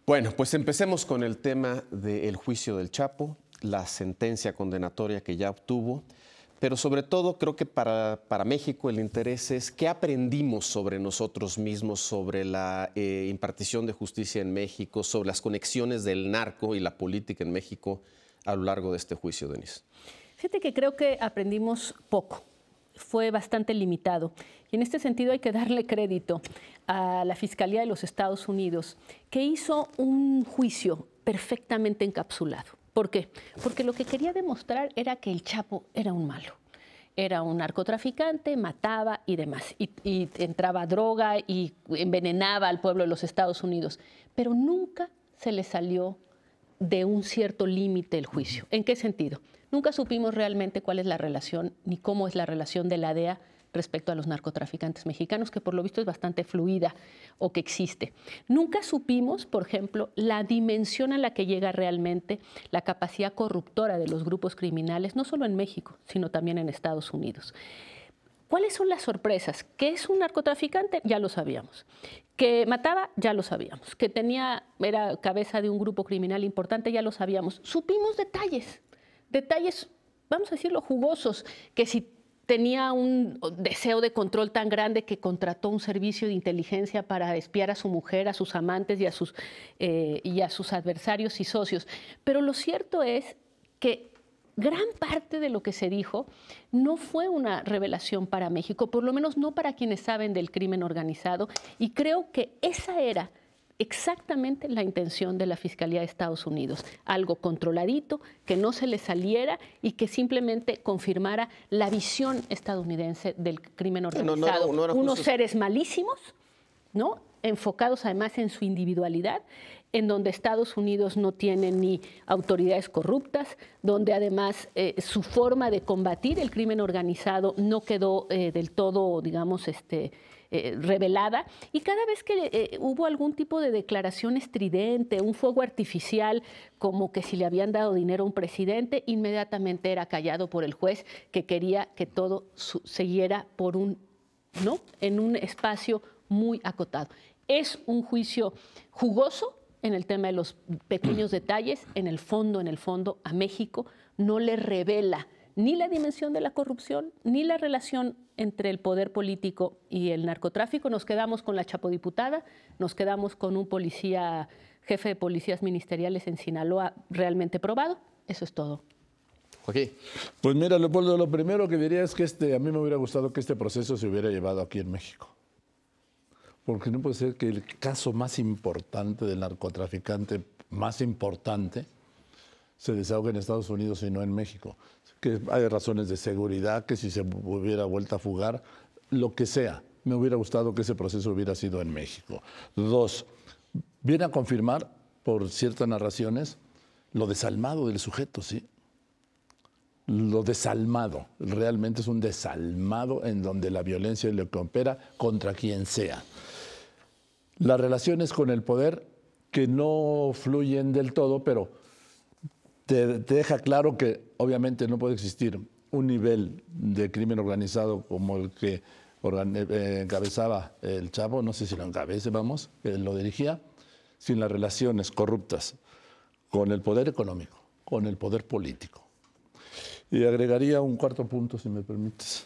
Bueno, pues empecemos con el tema del juicio del Chapo, la sentencia condenatoria que ya obtuvo, pero sobre todo creo que para México el interés es qué aprendimos sobre nosotros mismos, sobre la impartición de justicia en México, sobre las conexiones del narco y la política en México a lo largo de este juicio, Denise. Fíjate que creo que aprendimos poco. Fue bastante limitado. Y en este sentido hay que darle crédito a la Fiscalía de los Estados Unidos, que hizo un juicio perfectamente encapsulado. ¿Por qué? Porque lo que quería demostrar era que el Chapo era un malo. Era un narcotraficante, mataba y demás. Y entraba droga y envenenaba al pueblo de los Estados Unidos. Pero nunca se le salió de un cierto límite el juicio. ¿En qué sentido? Nunca supimos realmente cuál es la relación ni cómo es la relación de la DEA respecto a los narcotraficantes mexicanos, que por lo visto es bastante fluida o que existe. Nunca supimos, por ejemplo, la dimensión a la que llega realmente la capacidad corruptora de los grupos criminales, no solo en México, sino también en Estados Unidos. ¿Cuáles son las sorpresas? ¿Que es un narcotraficante? Ya lo sabíamos. ¿Que mataba? Ya lo sabíamos. ¿Que era cabeza de un grupo criminal importante? Ya lo sabíamos. Supimos detalles, vamos a decirlo, jugosos, que si tenía un deseo de control tan grande que contrató un servicio de inteligencia para espiar a su mujer, a sus amantes y a sus adversarios y socios. Pero lo cierto es que gran parte de lo que se dijo no fue una revelación para México, por lo menos no para quienes saben del crimen organizado, y creo que esa era exactamente la intención de la Fiscalía de Estados Unidos, algo controladito, que no se le saliera y que simplemente confirmara la visión estadounidense del crimen organizado. No era unos seres malísimos, ¿no?, enfocados además en su individualidad, en donde Estados Unidos no tiene ni autoridades corruptas, donde además su forma de combatir el crimen organizado no quedó del todo, digamos, revelada, y cada vez que hubo algún tipo de declaración estridente, un fuego artificial, como que si le habían dado dinero a un presidente, inmediatamente era callado por el juez, que quería que todo siguiera en un espacio muy acotado. Es un juicio jugoso en el tema de los pequeños detalles. En el fondo, a México no le revela ni la dimensión de la corrupción, ni la relación entre el poder político y el narcotráfico. Nos quedamos con la chapodiputada, nos quedamos con un jefe de policías ministeriales en Sinaloa realmente probado. Eso es todo. Okay. Pues mira, Leopoldo, lo primero que diría es que a mí me hubiera gustado que este proceso se hubiera llevado aquí en México. Porque no puede ser que el caso más importante del narcotraficante, más importante, se desahogue en Estados Unidos y no en México. Que hay razones de seguridad, que si se hubiera vuelto a fugar, lo que sea. Me hubiera gustado que ese proceso hubiera sido en México. Dos, viene a confirmar, por ciertas narraciones, lo desalmado del sujeto, ¿sí? Lo desalmado. Realmente es un desalmado en donde la violencia le opera contra quien sea. Las relaciones con el poder que no fluyen del todo, pero te deja claro que obviamente no puede existir un nivel de crimen organizado como el que encabezaba el Chapo, no sé si lo encabece, que lo dirigía, sin las relaciones corruptas con el poder económico, con el poder político. Y agregaría un cuarto punto, si me permites,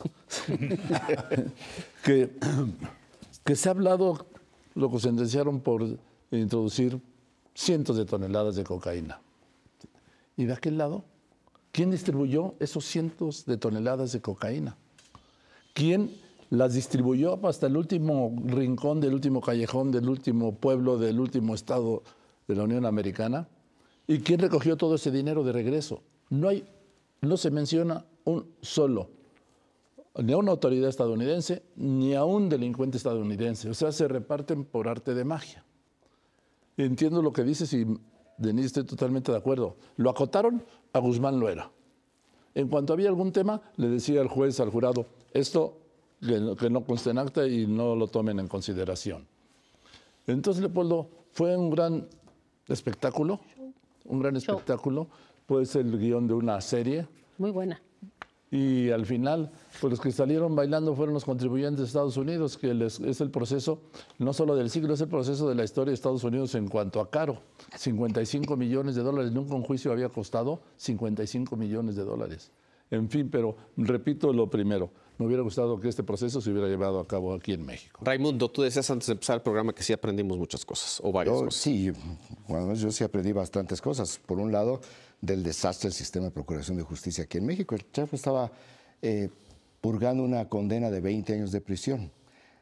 que se ha hablado, lo sentenciaron por introducir cientos de toneladas de cocaína. Y de aquel lado, ¿quién distribuyó esos cientos de toneladas de cocaína? ¿Quién las distribuyó hasta el último rincón, del último callejón, del último pueblo, del último estado de la Unión Americana? ¿Y quién recogió todo ese dinero de regreso? No se menciona un solo, ni a una autoridad estadounidense, ni a un delincuente estadounidense. O sea, se reparten por arte de magia. Entiendo lo que dices y, Denise, estoy totalmente de acuerdo. Lo acotaron a Guzmán Loera. En cuanto había algún tema, le decía el juez al jurado, esto que no conste en acta y no lo tomen en consideración. Entonces, Leopoldo, fue un gran espectáculo, puede ser el guión de una serie. Muy buena. Y al final, pues los que salieron bailando fueron los contribuyentes de Estados Unidos, que es el proceso, no solo del siglo, es el proceso de la historia de Estados Unidos en cuanto a caro. 55 millones de dólares, nunca un juicio había costado 55 millones de dólares. En fin, pero repito lo primero, me hubiera gustado que este proceso se hubiera llevado a cabo aquí en México. Raimundo, tú decías antes de empezar el programa que sí aprendimos muchas cosas, o varias cosas. Sí, bueno, yo sí aprendí bastantes cosas. Por un lado, del desastre del sistema de procuración de justicia aquí en México. El Chapo estaba purgando una condena de 20 años de prisión.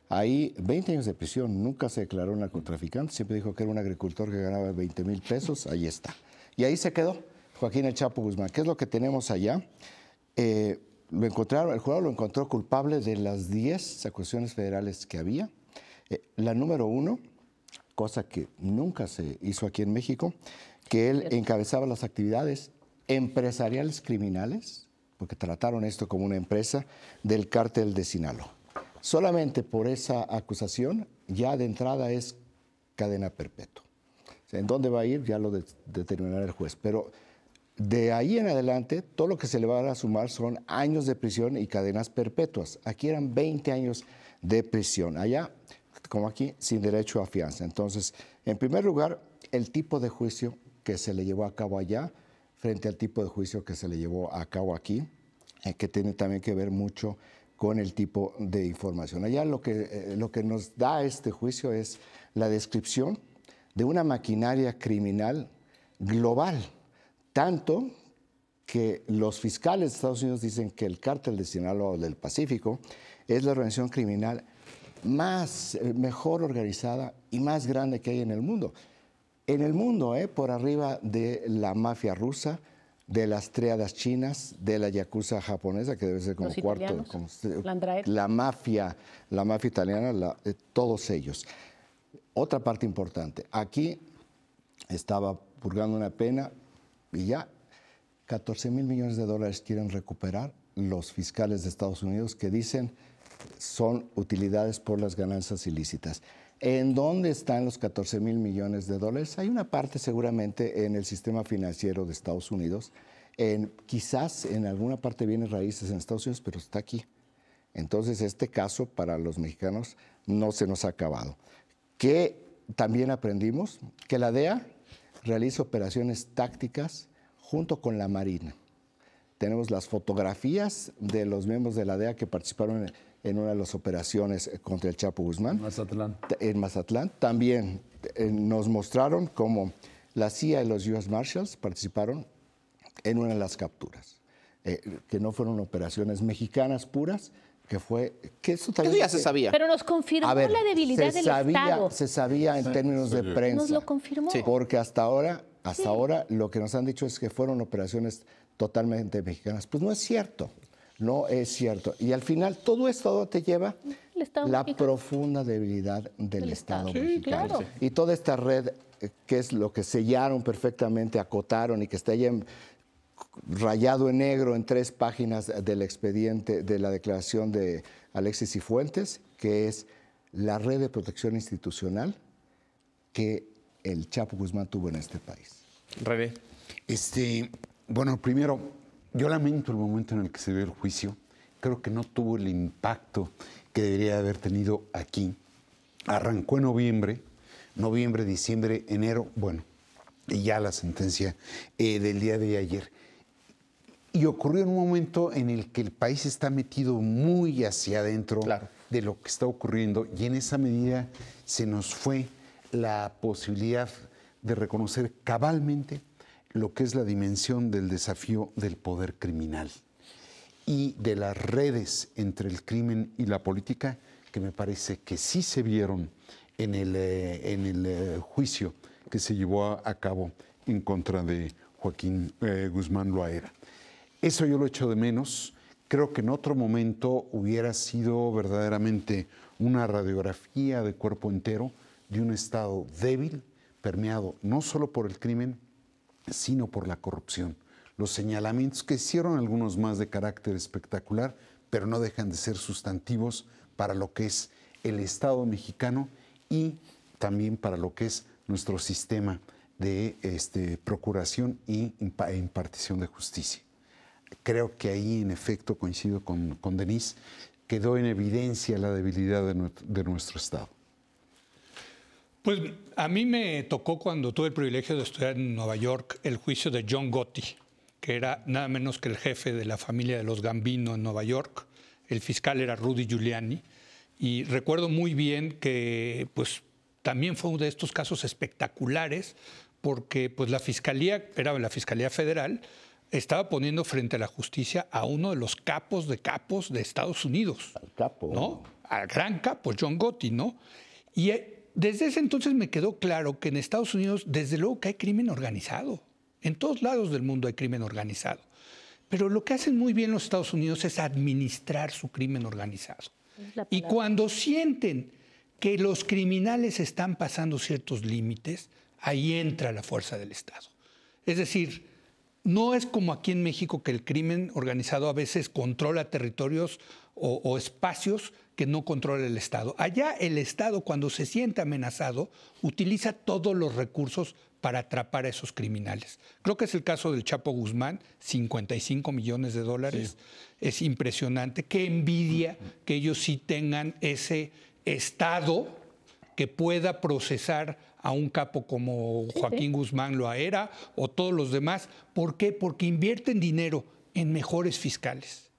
Ahí, 20 años de prisión, nunca se declaró narcotraficante, siempre dijo que era un agricultor que ganaba 20 mil pesos, ahí está. Y ahí se quedó Joaquín El Chapo Guzmán. ¿Qué es lo que tenemos allá? Lo encontraron, el jurado lo encontró culpable de las 10 acusaciones federales que había. La número 1, cosa que nunca se hizo aquí en México, que él encabezaba las actividades empresariales criminales, porque trataron esto como una empresa, del cártel de Sinaloa. Solamente por esa acusación, ya de entrada es cadena perpetua. O sea, ¿en dónde va a ir? Ya lo determinará el juez. Pero de ahí en adelante, todo lo que se le va a sumar son años de prisión y cadenas perpetuas. Aquí eran 20 años de prisión. Allá, como aquí, sin derecho a fianza. Entonces, en primer lugar, el tipo de juicio que se le llevó a cabo allá frente al tipo de juicio que se le llevó a cabo aquí, que tiene también que ver mucho con el tipo de información. Allá lo que nos da este juicio es la descripción de una maquinaria criminal global, tanto que los fiscales de Estados Unidos dicen que el cártel de Sinaloa del Pacífico es la organización criminal mejor organizada y más grande que hay en el mundo. En el mundo, por arriba de la mafia rusa, de las tríadas chinas, de la yakuza japonesa, que debe ser como cuarto, la mafia italiana, todos ellos. Otra parte importante, aquí estaba purgando una pena y ya 14 mil millones de dólares quieren recuperar los fiscales de Estados Unidos que dicen son utilidades por las ganancias ilícitas. ¿En dónde están los 14 mil millones de dólares? Hay una parte seguramente en el sistema financiero de Estados Unidos, quizás en alguna parte de bienes raíces en Estados Unidos, pero está aquí. Entonces este caso para los mexicanos no se nos ha acabado. Que también aprendimos que la DEA realiza operaciones tácticas junto con la Marina. Tenemos las fotografías de los miembros de la DEA que participaron en una de las operaciones contra el Chapo Guzmán. En Mazatlán. También nos mostraron cómo la CIA y los US Marshals participaron en una de las capturas, que no fueron operaciones mexicanas puras, que eso también ya se sabía. Pero nos confirmó la debilidad del Estado. Se sabía en términos de prensa. Nos lo confirmó. Sí. Porque hasta ahora lo que nos han dicho es que fueron operaciones totalmente mexicanas. Pues no es cierto. No es cierto. Y al final todo esto te lleva la profunda debilidad del Estado mexicano. Claro. Y toda esta red, que es lo que sellaron perfectamente, acotaron y que está ya rayado en negro en 3 páginas del expediente de la declaración de Alexis Cifuentes, que es la red de protección institucional que el Chapo Guzmán tuvo en este país. René. Bueno, primero, yo lamento el momento en el que se dio el juicio. Creo que no tuvo el impacto que debería haber tenido aquí. Arrancó en noviembre, diciembre, enero, bueno, y ya la sentencia del día de ayer. Y ocurrió en un momento en el que el país está metido muy hacia adentro de lo que está ocurriendo, y en esa medida se nos fue la posibilidad de reconocer cabalmente lo que es la dimensión del desafío del poder criminal y de las redes entre el crimen y la política, que me parece que sí se vieron en el juicio que se llevó a cabo en contra de Joaquín Guzmán Loaera. Eso yo lo echo de menos. Creo que en otro momento hubiera sido verdaderamente una radiografía de cuerpo entero de un Estado débil, permeado no solo por el crimen, sino por la corrupción. Los señalamientos que hicieron algunos más de carácter espectacular, pero no dejan de ser sustantivos para lo que es el Estado mexicano y también para lo que es nuestro sistema de procuración y impartición de justicia. creo que ahí en efecto coincido con Denise, quedó en evidencia la debilidad de nuestro Estado. Pues a mí me tocó cuando tuve el privilegio de estudiar en Nueva York el juicio de John Gotti, que era nada menos que el jefe de la familia de los Gambino en Nueva York. El fiscal era Rudy Giuliani. Y recuerdo muy bien que pues, también fue uno de estos casos espectaculares porque pues, la Fiscalía, era la Fiscalía Federal, estaba poniendo frente a la justicia a uno de los capos de Estados Unidos. Al capo. ¿No? Al gran capo, John Gotti, ¿no? Y desde ese entonces me quedó claro que en Estados Unidos, desde luego que hay crimen organizado. En todos lados del mundo hay crimen organizado. Pero lo que hacen muy bien los Estados Unidos es administrar su crimen organizado. Y cuando sienten que los criminales están pasando ciertos límites, ahí entra la fuerza del Estado. Es decir, no es como aquí en México que el crimen organizado a veces controla territorios o espacios que no controla el Estado. Allá el Estado, cuando se siente amenazado, utiliza todos los recursos para atrapar a esos criminales. Creo que es el caso del Chapo Guzmán, 55 millones de dólares. Sí. Es impresionante. Qué envidia que ellos sí tengan ese Estado que pueda procesar a un capo como Joaquín Guzmán lo era o todos los demás. ¿Por qué? Porque invierten dinero en mejores fiscales,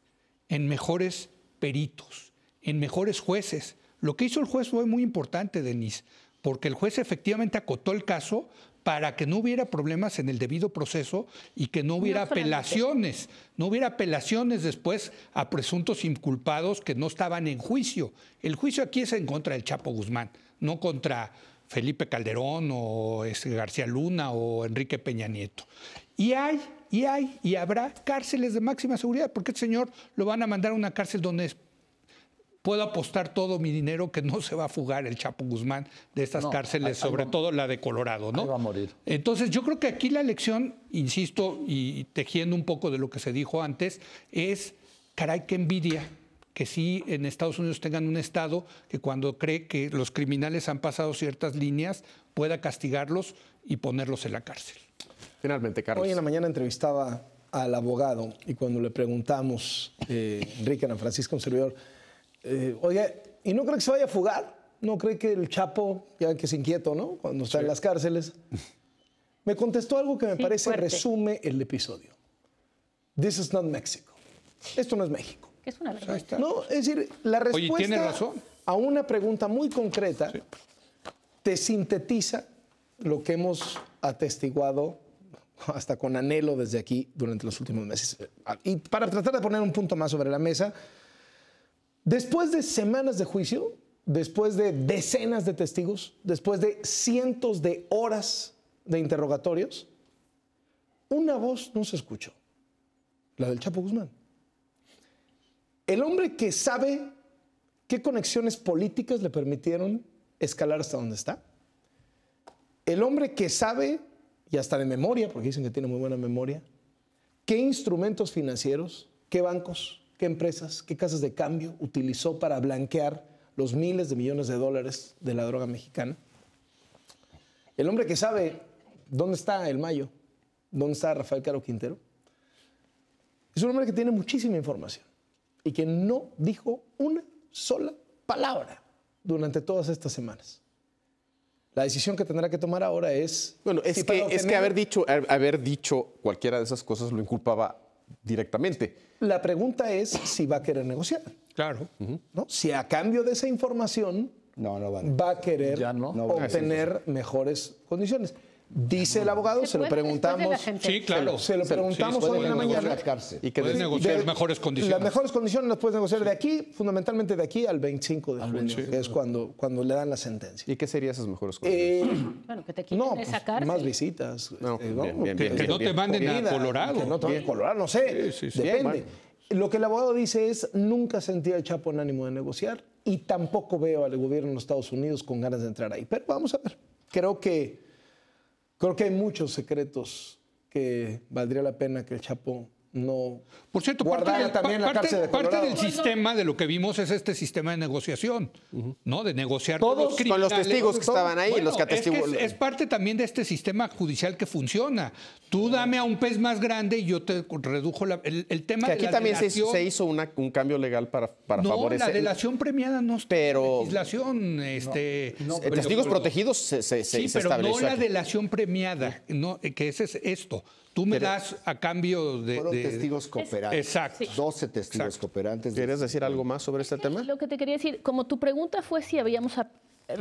en mejores peritos, en mejores jueces. Lo que hizo el juez fue muy importante, Denise, porque el juez efectivamente acotó el caso para que no hubiera problemas en el debido proceso y que no hubiera apelaciones, después a presuntos inculpados que no estaban en juicio. El juicio aquí es en contra del Chapo Guzmán, no contra Felipe Calderón o García Luna o Enrique Peña Nieto. Y habrá cárceles de máxima seguridad, porque este señor lo van a mandar a una cárcel donde puedo apostar todo mi dinero que no se va a fugar el Chapo Guzmán de estas cárceles, sobre todo la de Colorado, ¿no? Ahí va a morir. Entonces, yo creo que aquí la lección, insisto, y tejiendo un poco de lo que se dijo antes, es, caray, qué envidia que sí en Estados Unidos tengan un Estado que cuando cree que los criminales han pasado ciertas líneas, pueda castigarlos y ponerlos en la cárcel. Finalmente, Carlos. Hoy en la mañana entrevistaba al abogado y cuando le preguntamos, Enrique Ana Francisco, un servidor, oiga, ¿y no cree que se vaya a fugar? ¿No cree que el Chapo, ya que es inquieto, ¿no? Cuando está en las cárceles. Me contestó algo que me parece resume el episodio. This is not Mexico. Esto no es México. Es una vergüenza. No, es decir, la respuesta tiene razón. a una pregunta muy concreta te sintetiza lo que hemos atestiguado hasta con anhelo desde aquí durante los últimos meses. Y para tratar de poner un punto más sobre la mesa, después de semanas de juicio, después de decenas de testigos, después de cientos de horas de interrogatorios, una voz no se escuchó, la del Chapo Guzmán. El hombre que sabe qué conexiones políticas le permitieron escalar hasta donde está. El hombre que sabe, y hasta de memoria, porque dicen que tiene muy buena memoria, qué instrumentos financieros, qué bancos, qué empresas, qué casas de cambio utilizó para blanquear los miles de millones de dólares de la droga mexicana. El hombre que sabe dónde está el Mayo, dónde está Rafael Caro Quintero. Es un hombre que tiene muchísima información y que no dijo una sola palabra durante todas estas semanas. La decisión que tendrá que tomar ahora es... Bueno, es que haber dicho cualquiera de esas cosas lo inculpaba directamente. La pregunta es si va a querer negociar. Claro. ¿No? Si a cambio de esa información va a querer obtener mejores condiciones. Dice el abogado, se lo preguntamos. Sí, claro. Se lo preguntamos hoy en la mañana. Y que puedes negociar mejores condiciones. Las mejores condiciones las puedes negociar de aquí, fundamentalmente de aquí al 25 de junio, que es cuando le dan la sentencia. ¿Y qué serían esas mejores condiciones? Bueno, que te quiten de esa cárcel. Más visitas. No, bien, que no te manden a Colorado. Que no te manden a Colorado, no sé. Sí. Depende. Lo que el abogado dice es, nunca sentí al Chapo en ánimo de negociar y tampoco veo al gobierno de los Estados Unidos con ganas de entrar ahí. Pero vamos a ver. Creo que hay muchos secretos que valdría la pena que el Chapo no Por cierto, guardara también la cárcel de parte Colorado. del sistema de lo que vimos es este sistema de negociación, ¿no? De negociar con Todos con los testigos que estaban ahí, Bueno, los que atestiguaron. es parte también de este sistema judicial que funciona. Tú dame a un pez más grande y yo te redujo el tema Que de aquí la también delación. se hizo un cambio legal para No, favorecer. la delación premiada no está Pero- en legislación. Testigos protegidos se Sí, pero estableció no la aquí. delación premiada, no, que ese es esto. Tú me das a cambio de... Fueron testigos cooperantes. Exacto. 12 testigos Exacto. cooperantes. ¿Quieres decir algo más sobre este tema? Lo que te quería decir, como tu pregunta fue si habíamos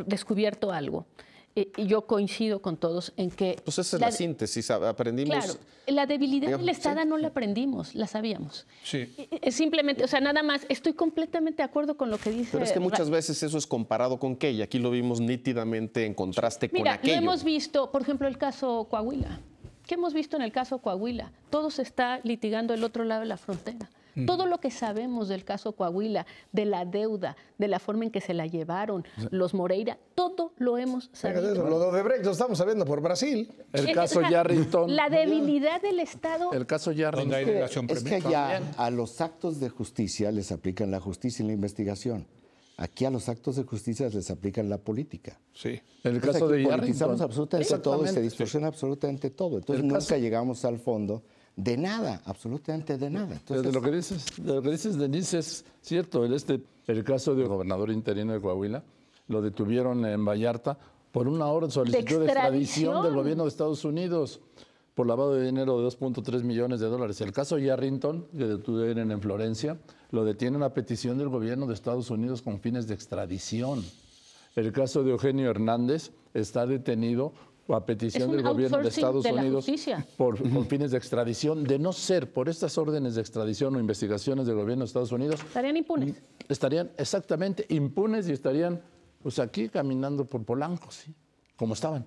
descubierto algo, y yo coincido con todos en que... Pues esa es la síntesis, aprendimos... Claro, la debilidad digamos, del Estado sí. no la aprendimos, la sabíamos. Sí. Simplemente, o sea, nada más, estoy completamente de acuerdo con lo que dice... Pero es que muchas veces eso es comparado con qué, y aquí lo vimos nítidamente en contraste con Mira, aquello. lo hemos visto, por ejemplo, el caso Coahuila. ¿Qué hemos visto en el caso Coahuila? Todo se está litigando del otro lado de la frontera. Todo lo que sabemos del caso Coahuila, de la deuda, de la forma en que se la llevaron, los Moreira, todo lo hemos sabido. Lo de Odebrecht lo estamos sabiendo por Brasil. El caso Yarrington. La debilidad del Estado... El caso Yarrington. Donde hay delación Es que premiada. allá a los actos de justicia les aplican la justicia y la investigación. Aquí a los actos de justicia les aplican la política. Sí. El Entonces, caso aquí de politizamos Yarrington. absolutamente todo y se Exactamente. distorsiona absolutamente todo. Entonces El nunca caso- llegamos al fondo de nada, absolutamente de nada. Entonces, De lo que dices, Denise, es cierto. El caso del gobernador interino de Coahuila, lo detuvieron en Vallarta por una orden solicitud de extradición del gobierno de Estados Unidos por lavado de dinero de 2.3 millones de dólares. El caso Yarrington, que detuvieron en Florencia, lo detienen a petición del gobierno de Estados Unidos con fines de extradición. El caso de Eugenio Hernández está detenido a petición Es un del gobierno de outsourcing Estados de la Unidos justicia. por fines de extradición. De no ser por estas órdenes de extradición o investigaciones del gobierno de Estados Unidos, Estarían impunes. estarían exactamente impunes y estarían pues aquí caminando por Polanco, ¿sí? Como estaban.